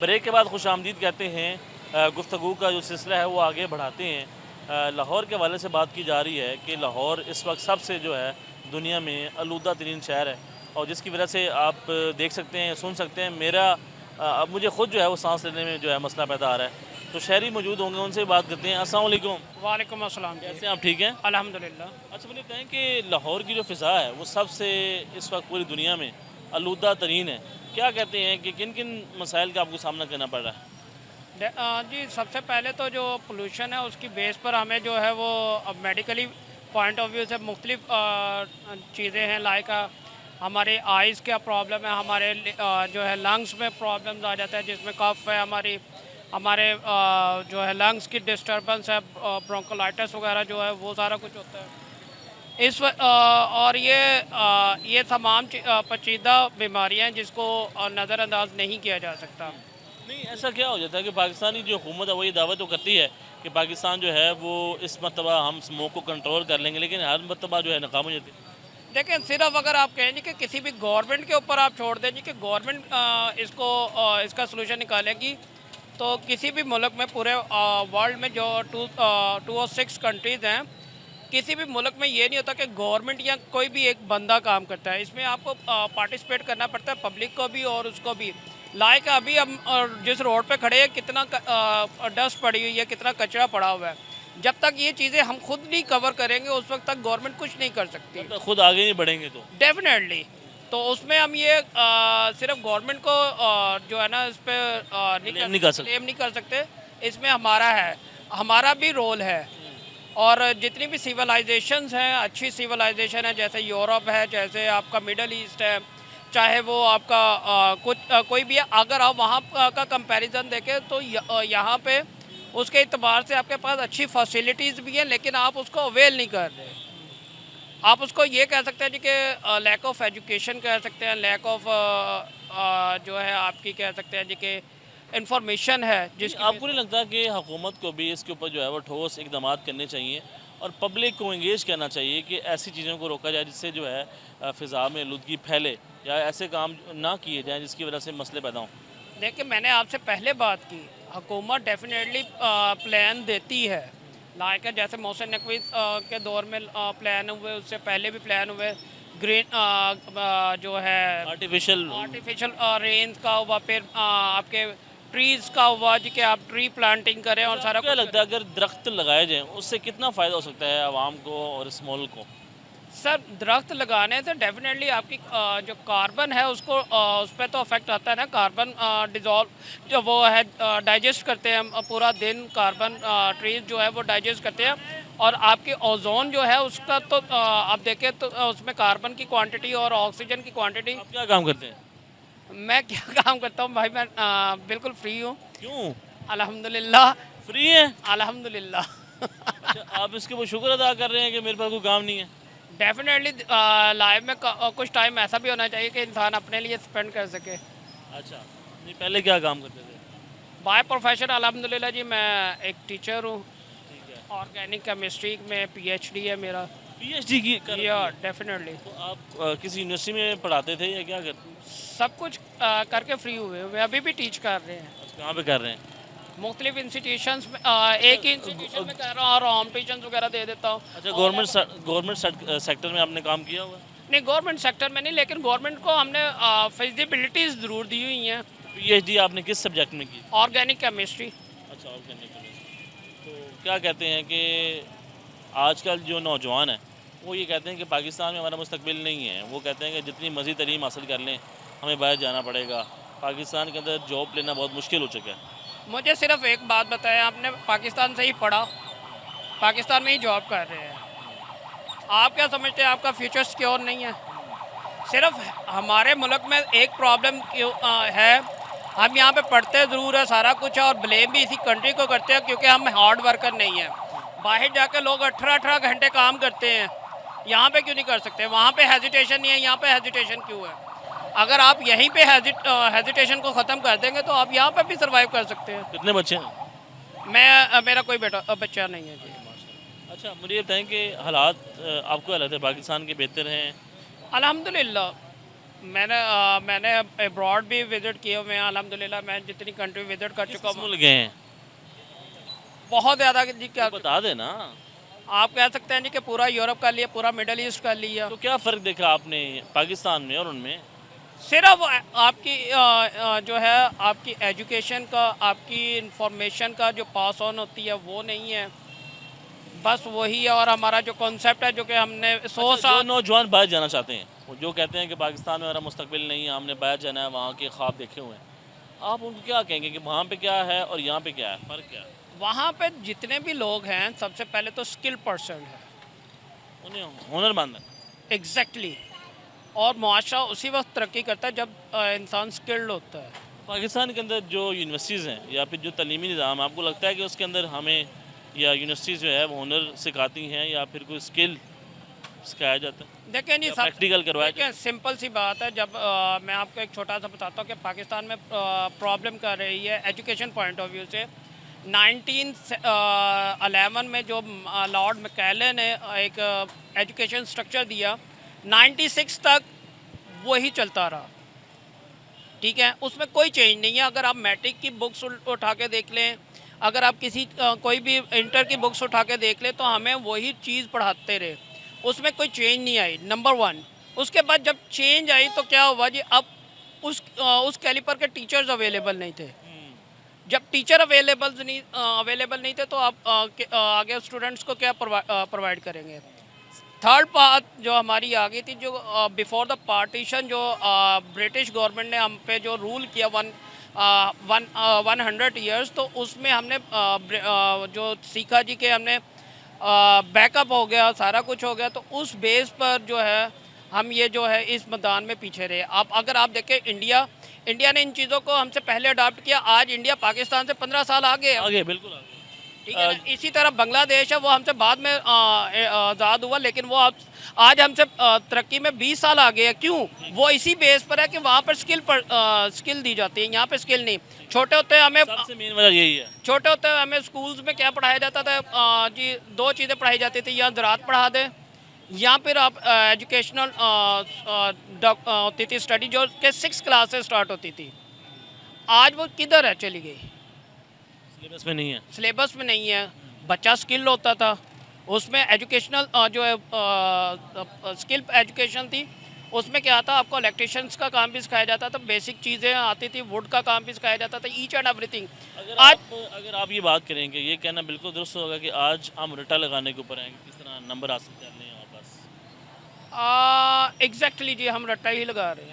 Break के बाद खुशामदीद कहते हैं। गुफ्तगू का जो सिलसिला है वो आगे बढ़ाते हैं। लाहौर के हवाले से बात की जा रही है कि लाहौर इस वक्त सबसे जो है दुनिया में आलूदा तरीन शहर है, और जिसकी वजह से आप देख सकते हैं, सुन सकते हैं, मेरा अब मुझे ख़ुद जो है वो सांस लेने में जो है मसला पैदा आ रहा है। तो शहरी मौजूद होंगे, उनसे बात करते हैं। अस्सलाम वालेकुम। वालेकुम अस्सलाम। कैसे हैं आप? ठीक हैं अल्हम्दुलिल्लाह। अच्छा, मुझे कहें कि लाहौर की जो फ़िज़ा है वो सबसे इस वक्त पूरी दुनिया में आलूदा तरीन है। क्या कहते हैं कि किन किन मसाइल का आपको सामना करना पड़ रहा है? जी, सबसे पहले तो जो पोल्यूशन है उसकी बेस पर हमें जो है वो मेडिकली पॉइंट ऑफ व्यू से मुख्तलिफ चीज़ें हैं। लाइक हमारे आइज़ का प्रॉब्लम है, हमारे जो है लंग्स में प्रॉब्लम्स आ जाता है, जिसमें कफ है, हमारे जो है लंग्स की डिस्टर्बेंस है, ब्रोंकोलाइटिस वगैरह जो है वो सारा कुछ होता है। और ये तमाम पेचीदा बीमारियाँ हैं जिसको नज़रअंदाज नहीं किया जा सकता। नहीं, ऐसा क्या हो जाता है कि पाकिस्तानी जो हुकूमत है वो ये दावा तो करती है कि पाकिस्तान जो है वो इस मरतबा हम स्मोक को कंट्रोल कर लेंगे, लेकिन हर मरतबा जो है नाकाम हो जाती है। देखिए, सिर्फ अगर आप कहें जी कि किसी भी गवर्नमेंट के ऊपर आप छोड़ दें जी कि गवर्नमेंट इसका सलूशन निकालेगी, तो किसी भी मुल्क में पूरे वर्ल्ड में जो 206 कंट्रीज़ हैं, किसी भी मुल्क में ये नहीं होता कि गवर्नमेंट या कोई भी एक बंदा काम करता है। इसमें आपको पार्टिसिपेट करना पड़ता है, पब्लिक को भी और उसको भी। लाइक अभी हम जिस रोड पे खड़े हैं, कितना डस्ट पड़ी हुई है, कितना कचरा पड़ा हुआ है। जब तक ये चीज़ें हम खुद नहीं कवर करेंगे उस वक्त तक गवर्नमेंट कुछ नहीं कर सकती। तो खुद आगे नहीं बढ़ेंगे तो डेफिनेटली। तो उसमें हम ये सिर्फ गवर्नमेंट को जो है ना इस पर नहीं कर सकते। क्लेम नहीं कर सकते। इसमें हमारा भी रोल है। और जितनी भी सिविलाइजेशंस हैं, अच्छी सिविलाइजेशन है, जैसे यूरोप है, जैसे आपका मिडल ईस्ट है, चाहे वो आपका कोई भी है, अगर आप वहाँ का कंपैरिजन देखें तो यहाँ पे उसके एतबार से आपके पास अच्छी फैसिलिटीज़ भी हैं, लेकिन आप उसको अवेल नहीं कर रहे। आप उसको ये कह सकते हैं जी कि लैक ऑफ एजुकेशन कह सकते हैं, लैक ऑफ जो है आपकी कह सकते हैं जी कि इंफॉर्मेशन है जिसकी आपको नहीं लगता कि हुकूमत को भी इसके ऊपर जो है वो ठोस इकदाम करने चाहिए और पब्लिक को इंगेज करना चाहिए कि ऐसी चीज़ों को रोका जाए जिससे जो है फ़िज़ा में आलूदगी फैले, या ऐसे काम ना किए जाएँ जिसकी वजह से मसले पैदा हों? देखिए, मैंने आपसे पहले बात की, हुकूमत डेफिनेटली प्लान देती है। लाइक जैसे मोहसिन नकवी के दौर में प्लान हुए, उससे पहले भी प्लान हुए। ग्रीन जो है आर्टिफिशियल रेंज का हुआ, फिर आपके ट्रीज़ का हुआ जी कि आप ट्री प्लांटिंग करें और सारा क्या कुछ लगता है अगर दरख्त लगाए जाएँ उससे कितना फ़ायदा हो सकता है आवाम को और इस मुल्क को? सर, दरख्त लगाने से डेफिनेटली आपकी जो कार्बन है उसको उस पर तो अफेक्ट आता है ना। कार्बन डिज़ोल्व जो वो है डाइजेस्ट करते हैं हम पूरा दिन। कार्बन ट्रीज जो है वो डाइजेस्ट करते हैं, और आपकी ओजोन जो है उसका तो आप देखें तो उसमें कार्बन की क्वांटिटी और ऑक्सीजन की क्वांटिटी। आप क्या काम करते हैं? मैं क्या काम करता हूँ भाई, मैं बिल्कुल फ्री हूँ। क्यों? अल्हम्दुलिल्लाह। फ्री हैं? अल्हम्दुलिल्लाह। अच्छा, आप इसके ऊपर शुक्र अदा कर रहे हैं कि मेरे पास कोई काम नहीं है? डेफिनेटली लाइफ में कुछ टाइम ऐसा भी होना चाहिए कि इंसान अपने लिए स्पेंड कर सके। अच्छा, नहीं पहले क्या काम करते थे? बाय प्रोफेशन अल्हम्दुलिल्लाह जी मैं एक टीचर हूँ। ठीक है। ऑर्गेनिक केमिस्ट्री में पीएचडी है मेरा। पीएचडी की कर या रखी है? डेफिनेटली। तो आप किसी यूनिवर्सिटी में पढ़ाते थे या क्या करते? सब कुछ करके फ्री हुए हुए अभी भी टीच कर रहे हैं अच्छा, कहाँ पे कर रहे हैं? मुख्तलिफ इंस्टीट्यूशंस में। एक ही इंस्टीट्यूशन में कर रहा हूँ और होम ट्यूशन वगैरह दे देता हूँ। अच्छा, गवर्नमेंट सेक्टर में आपने काम किया हुआ है? नहीं, गवर्नमेंट सेक्टर में नहीं, लेकिन गवर्नमेंट को हमने फिजिबिलिटीज़ ज़रूर दी हुई हैं। पीएचडी आपने किस सब्जेक्ट में की? Organic chemistry. अच्छा, ऑर्गेनिक केमिस्ट्री। तो क्या कहते हैं कि आजकल जो नौजवान हैं वो ये कहते हैं कि पाकिस्तान में हमारा मुस्तकबिल नहीं है। वो कहते हैं कि जितनी मज़ीद तालीम हासिल कर लें हमें बाहर जाना पड़ेगा, पाकिस्तान के अंदर जॉब लेना बहुत मुश्किल हो चुका है। मुझे सिर्फ एक बात बताएं, आपने पाकिस्तान से ही पढ़ा, पाकिस्तान में ही जॉब कर रहे हैं, आप क्या समझते हैं आपका फ्यूचर सिक्योर नहीं है? सिर्फ हमारे मुल्क में एक प्रॉब्लम है, हम यहाँ पे पढ़ते ज़रूर है सारा कुछ है, और ब्लेम भी इसी कंट्री को करते हैं क्योंकि हम हार्ड वर्कर नहीं हैं। बाहर जाके लोग 18-18 घंटे काम करते हैं, यहाँ पे क्यों नहीं कर सकते? वहाँ पे हेजिटेशन नहीं है, यहाँ पे हेजिटेशन क्यों है? अगर आप यहीं पे हेजिटेशन को ख़त्म कर देंगे तो आप यहाँ पे भी सर्वाइव कर सकते हैं। कितने बच्चे हैं? मेरा कोई बच्चा नहीं है जी। अच्छा, मुझे ये बताएं कि हालात आपको क्या लगता है पाकिस्तान के बेहतर हैं? अल्हम्दुलिल्लाह, मैंने अब्रॉड भी विज़िट किए हुए हैं अल्हम्दुलिल्लाह। मैं जितनी कंट्री विज़िट कर चुका किस हूँ मुल्क गए हैं? बहुत ज़्यादा जी। क्या तो बता देना। आप कह सकते हैं जी कि पूरा यूरोप कर लिया, पूरा मिडल ईस्ट कर लिया। तो क्या फ़र्क देखा आपने पाकिस्तान में और उनमें? सिर्फ आपकी जो है आपकी एजुकेशन का, आपकी इंफॉर्मेशन का जो पास ऑन होती है वो नहीं है, बस वही है। और हमारा जो कॉन्सेप्ट है जो कि हमने 100 अच्छा, जो साल नौजवान बाहर जाना चाहते हैं, वो जो कहते हैं कि पाकिस्तान में हमारा मुस्तकबिल नहीं है, हमने बाहर जाना है, वहाँ के ख्वाब देखे हुए हैं, आप उनको क्या कहेंगे कि वहाँ पे क्या है और यहाँ पे क्या है, फ़र्क क्या है? वहाँ पे जितने भी लोग हैं सबसे पहले तो स्किल पर्सन है। उन्हें हुनरमंद है। एग्जैक्टली और मुआशरा उसी वक्त तरक्की करता है जब इंसान स्किल्ड होता है। पाकिस्तान के अंदर जो यूनिवर्सिटीज़ हैं या फिर जो तलीमी निज़ाम, आपको लगता है कि उसके अंदर हमें या यूनिवर्सिटीज़ जो है वो हुनर सिखाती हैं या फिर कोई स्किल सिखाया जाता है देखें जी, या सब प्रैक्टिकल करवाया जाता देखें सिंपल सी बात है। जब मैं आपको एक छोटा सा बताता हूँ कि पाकिस्तान में प्रॉब्लम कर रही है एजुकेशन पॉइंट ऑफ व्यू से। 1911 में जो लॉर्ड मैकेले ने एक एजुकेशन स्ट्रक्चर दिया, 96 तक वही चलता रहा। ठीक है, उसमें कोई चेंज नहीं है। अगर आप मैट्रिक की बुक्स उठा के देख लें, अगर आप किसी कोई भी इंटर की बुक्स उठा के देख लें, तो हमें वही चीज़ पढ़ाते रहे, उसमें कोई चेंज नहीं आई, नंबर वन। उसके बाद जब चेंज आई तो क्या हुआ जी, अब उस कैलिपर के टीचर्स अवेलेबल नहीं थे। है। जब टीचर अवेलेबल नहीं थे तो आप आगे स्टूडेंट्स को क्या प्रोवाइड करेंगे। थर्ड बात जो हमारी आ गई थी, जो बिफोर द पार्टीशन जो ब्रिटिश गवर्नमेंट ने हम पे जो रूल किया 100 ईयर्स, तो उसमें हमने जो सीखा जी के हमने बैकअप हो गया, सारा कुछ हो गया, तो उस बेस पर जो है हम ये जो है इस मैदान में पीछे रहे। आप अगर आप देखें इंडिया ने इन चीज़ों को हमसे पहले अडॉप्ट किया। आज इंडिया पाकिस्तान से 15 साल आगे है। आगे बिल्कुल आगे। ठीक है ना? इसी तरह बांग्लादेश है, वो हमसे बाद में आज़ाद हुआ, लेकिन वो आज हमसे तरक्की में 20 साल आगे है। क्यों? वो इसी बेस पर है कि वहाँ पर स्किल दी जाती है, यहाँ पे स्किल नहीं। छोटे होते हमें सबसे मेन वजह यही है। छोटे होते हमें स्कूल्स में क्या पढ़ाया जाता था जी, दो चीज़ें पढ़ाई जाती थी, या ज़राअत पढ़ा दें या फिर आप एजुकेशनल होती थी स्टडी जो कि 6 क्लास से स्टार्ट होती थी। आज वो किधर है, चली गई, सिलेबस में नहीं है। सिलेबस में नहीं है। बच्चा स्किल होता था, उसमें एजुकेशनल जो है स्किल एजुकेशन थी, उसमें क्या था, आपको इलेक्ट्रिशियंस का काम भी सिखाया जाता था, बेसिक चीज़ें आती थी, वुड का काम भी सिखाया जाता था, ईच एंड एवरीथिंग। अगर आप ये बात करेंगे, ये कहना बिल्कुल दुरुस्त होगा कि आज हम रट्टा लगाने के ऊपर हैं कि किस तरह नंबर हासिल कर लें और बस। एग्जैक्टली जी, हम रट्टा ही लगा रहे हैं।